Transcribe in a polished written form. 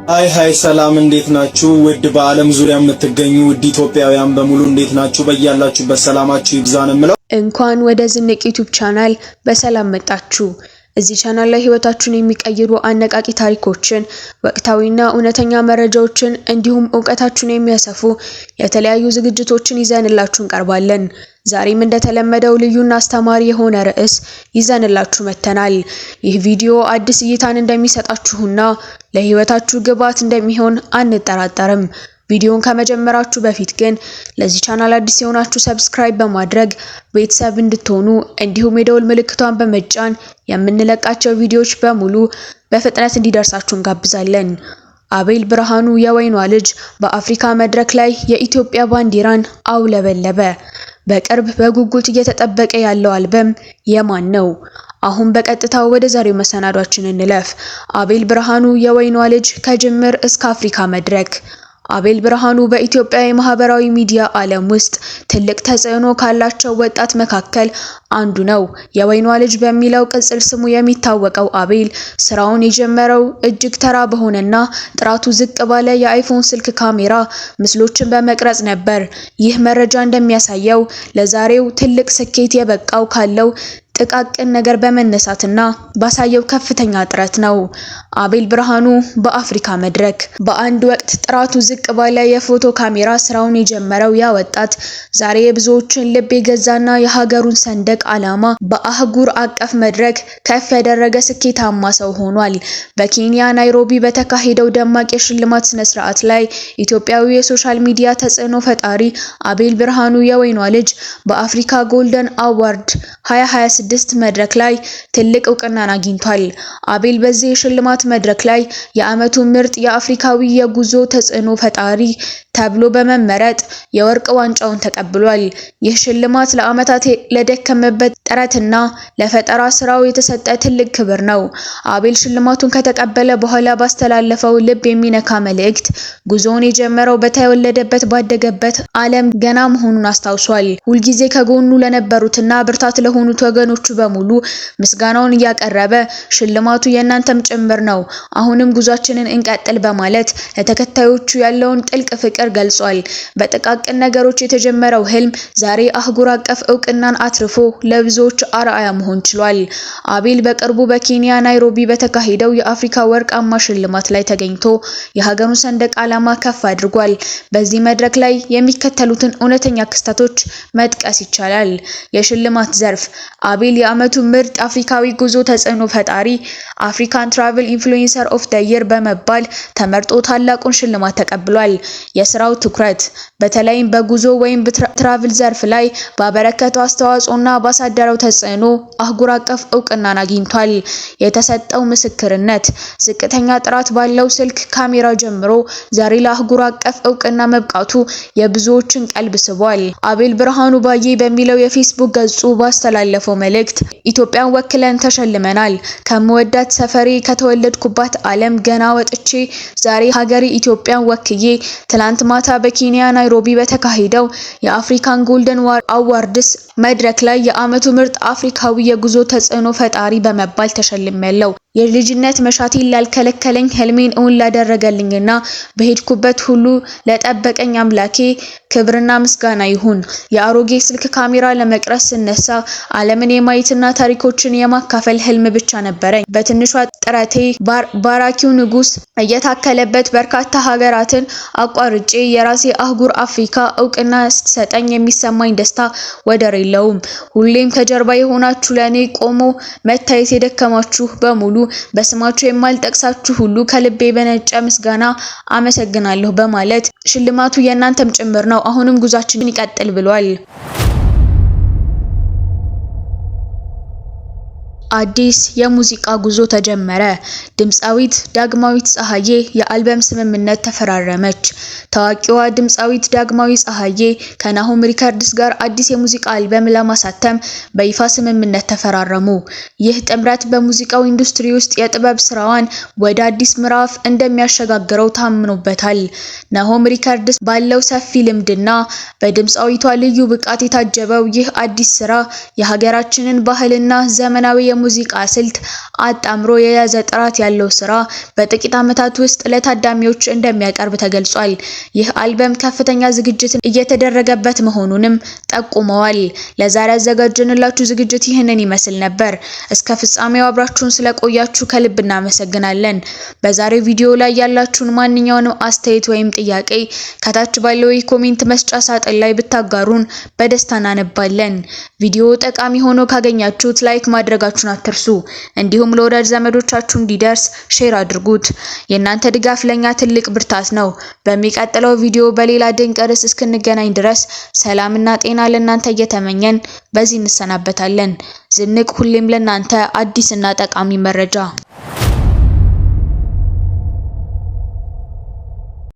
ሃይ ሰላም እንዴት ናችሁ? ውድ በዓለም ዙሪያ የምትገኙ ውድ ኢትዮጵያውያን በሙሉ እንዴት ናችሁ? በያላችሁበት ሰላማችሁ ይብዛን እምለው። እንኳን ወደ ዝንቅ ዩቲዩብ ቻናል በሰላም መጣችሁ። እዚህ ቻናል ላይ ህይወታችሁን የሚቀይሩ አነቃቂ ታሪኮችን፣ ወቅታዊና እውነተኛ መረጃዎችን እንዲሁም ዕውቀታችሁን የሚያሰፉ የተለያዩ ዝግጅቶችን ይዘንላችሁ እንቀርባለን። ዛሬም እንደተለመደው ልዩና አስተማሪ የሆነ ርዕስ ይዘንላችሁ መተናል። ይህ ቪዲዮ አዲስ እይታን እንደሚሰጣችሁና ለህይወታችሁ ግብዓት እንደሚሆን አንጠራጠርም። ቪዲዮን ከመጀመራችሁ በፊት ግን ለዚህ ቻናል አዲስ የሆናችሁ ሰብስክራይብ በማድረግ ቤተሰብ እንድትሆኑ እንዲሁም የደወል ምልክቷን በመጫን የምንለቃቸው ቪዲዮዎች በሙሉ በፍጥነት እንዲደርሳችሁ እንጋብዛለን። አቤል ብርሃኑ የወይኗ ልጅ በአፍሪካ መድረክ ላይ የኢትዮጵያ ባንዲራን አውለበለበ። በቅርብ በጉጉት እየተጠበቀ ያለው አልበም የማን ነው? አሁን በቀጥታ ወደ ዛሬው መሰናዷችን እንለፍ። አቤል ብርሃኑ የወይኗ ልጅ ከጅምር እስከ አፍሪካ መድረክ። አቤል ብርሃኑ በኢትዮጵያ የማህበራዊ ሚዲያ ዓለም ውስጥ ትልቅ ተጽዕኖ ካላቸው ወጣት መካከል አንዱ ነው። የወይኗ ልጅ በሚለው ቅጽል ስሙ የሚታወቀው አቤል ስራውን የጀመረው እጅግ ተራ በሆነና ጥራቱ ዝቅ ባለ የአይፎን ስልክ ካሜራ ምስሎችን በመቅረጽ ነበር። ይህ መረጃ እንደሚያሳየው ለዛሬው ትልቅ ስኬት የበቃው ካለው ጥቃቅን ነገር በመነሳትና ባሳየው ከፍተኛ ጥረት ነው። አቤል ብርሃኑ በአፍሪካ መድረክ። በአንድ ወቅት ጥራቱ ዝቅ ባለ የፎቶ ካሜራ ስራውን የጀመረው ያ ወጣት ዛሬ የብዙዎችን ልብ የገዛና የሀገሩን ሰንደቅ ዓላማ በአህጉር አቀፍ መድረክ ከፍ ያደረገ ስኬታማ ሰው ሆኗል። በኬንያ ናይሮቢ በተካሄደው ደማቅ የሽልማት ስነ ስርዓት ላይ ኢትዮጵያዊ የሶሻል ሚዲያ ተጽዕኖ ፈጣሪ አቤል ብርሃኑ የወይኗ ልጅ በአፍሪካ ጎልደን አዋርድ 2026 መድረክ ላይ ትልቅ እውቅናን አግኝቷል። አቤል በዚህ የሽልማት መድረክ ላይ የዓመቱ ምርጥ የአፍሪካዊ የጉዞ ተጽዕኖ ፈጣሪ ተብሎ በመመረጥ የወርቅ ዋንጫውን ተቀብሏል። ይህ ሽልማት ለዓመታት ለደከመበት ጥረትና ለፈጠራ ስራው የተሰጠ ትልቅ ክብር ነው። አቤል ሽልማቱን ከተቀበለ በኋላ ባስተላለፈው ልብ የሚነካ መልእክት ጉዞውን የጀመረው በተወለደበት ባደገበት ዓለም ገና መሆኑን አስታውሷል። ሁልጊዜ ከጎኑ ለነበሩትና ብርታት ለሆኑት ወገኖቹ በሙሉ ምስጋናውን እያቀረበ ሽልማቱ የእናንተም ጭምር ነው፣ አሁንም ጉዟችንን እንቀጥል በማለት ለተከታዮቹ ያለውን ጥልቅ ፍቅር ገልጿል። በጥቃቅን ነገሮች የተጀመረው ህልም ዛሬ አህጉር አቀፍ እውቅናን አትርፎ ለብዙዎች አርአያ መሆን ችሏል። አቤል በቅርቡ በኬንያ ናይሮቢ በተካሄደው የአፍሪካ ወርቃማ ሽልማት ላይ ተገኝቶ የሀገሩን ሰንደቅ ዓላማ ከፍ አድርጓል። በዚህ መድረክ ላይ የሚከተሉትን እውነተኛ ክስተቶች መጥቀስ ይቻላል። የሽልማት ዘርፍ አቤል የዓመቱ ምርጥ አፍሪካዊ ጉዞ ተጽዕኖ ፈጣሪ አፍሪካን ትራቨል ኢንፍሉዌንሰር ኦፍ ዘ ይር በመባል ተመርጦ ታላቁን ሽልማት ተቀብሏል። የስራው ትኩረት በተለይም በጉዞ ወይም ትራቭል ዘርፍ ላይ ባበረከተው አስተዋጽኦና ባሳደረው ተጽዕኖ አህጉር አቀፍ እውቅናን አግኝቷል። የተሰጠው ምስክርነት ዝቅተኛ ጥራት ባለው ስልክ ካሜራ ጀምሮ ዛሬ ለአህጉር አቀፍ እውቅና መብቃቱ የብዙዎችን ቀልብ ስቧል። አቤል ብርሃኑ ባዬ በሚለው የፌስቡክ ገጹ ባስተላለፈው መልእክት ኢትዮጵያን ወክለን ተሸልመናል። ከመወዳት ሰፈሬ ከተወለድኩባት ዓለም ገና ወጥቼ ዛሬ ሀገሬ ኢትዮጵያን ወክዬ ትላንት ማታ በኬንያ ናይሮቢ በተካሄደው የአፍሪካን ጎልደን አዋርድስ መድረክ ላይ የዓመቱ ምርጥ አፍሪካዊ የጉዞ ተጽዕኖ ፈጣሪ በመባል ተሸልሜያለሁ። የልጅነት መሻቴን ላልከለከለኝ ህልሜን እውን ላደረገልኝና በሄድኩበት ሁሉ ለጠበቀኝ አምላኬ ክብርና ምስጋና ይሁን። የአሮጌ ስልክ ካሜራ ለመቅረጽ ስነሳ ዓለምን የማየትና ታሪኮችን የማካፈል ህልም ብቻ ነበረኝ። በትንሿ ጥረቴ ባራኪው ንጉስ እየታከለበት በርካታ ሀገራትን አቋርጬ የራሴ አህጉር አፍሪካ እውቅና ስትሰጠኝ የሚሰማኝ ደስታ ወደር የለውም። ሁሌም ከጀርባ የሆናችሁ ለኔ ቆሞ መታየት የደከማችሁ በሙሉ በስማችሁ የማልጠቅሳችሁ ሁሉ ከልቤ በነጨ ምስጋና አመሰግናለሁ በማለት ሽልማቱ የእናንተም ጭምር ነው፣ አሁንም ጉዟችንን ይቀጥል ብሏል። አዲስ የሙዚቃ ጉዞ ተጀመረ። ድምፃዊት ዳግማዊት ፀሐዬ የአልበም ስምምነት ተፈራረመች። ታዋቂዋ ድምፃዊት ዳግማዊት ፀሐዬ ከናሆም ሪከርድስ ጋር አዲስ የሙዚቃ አልበም ለማሳተም በይፋ ስምምነት ተፈራረሙ። ይህ ጥምረት በሙዚቃው ኢንዱስትሪ ውስጥ የጥበብ ስራዋን ወደ አዲስ ምዕራፍ እንደሚያሸጋግረው ታምኖበታል። ናሆም ሪከርድስ ባለው ሰፊ ልምድና በድምፃዊቷ ልዩ ብቃት የታጀበው ይህ አዲስ ስራ የሀገራችንን ባህልና ዘመናዊ የሙዚቃ ስልት አጣምሮ የያዘ ጥራት ያለው ስራ በጥቂት ዓመታት ውስጥ ለታዳሚዎች እንደሚያቀርብ ተገልጿል። ይህ አልበም ከፍተኛ ዝግጅት እየተደረገበት መሆኑንም ጠቁመዋል። ለዛሬ ያዘጋጀንላችሁ ዝግጅት ይህንን ይመስል ነበር። እስከ ፍጻሜው አብራችሁን ስለቆያችሁ ከልብ እናመሰግናለን። በዛሬው ቪዲዮ ላይ ያላችሁን ማንኛውንም አስተያየት ወይም ጥያቄ ከታች ባለው የኮሜንት መስጫ ሳጥን ላይ ብታጋሩን በደስታ እናነባለን። ቪዲዮ ጠቃሚ ሆኖ ካገኛችሁት ላይክ ማድረጋችሁን አትርሱ። እንዲሁም ለወዳጅ ዘመዶቻችሁ እንዲደርስ ሼር አድርጉት። የእናንተ ድጋፍ ለኛ ትልቅ ብርታት ነው። በሚቀጥለው ቪዲዮ በሌላ ድንቅ ርዕስ እስክንገናኝ ድረስ ሰላምና ጤና ለእናንተ እየተመኘን በዚህ እንሰናበታለን። ዝንቅ ሁሌም ለእናንተ አዲስና ጠቃሚ መረጃ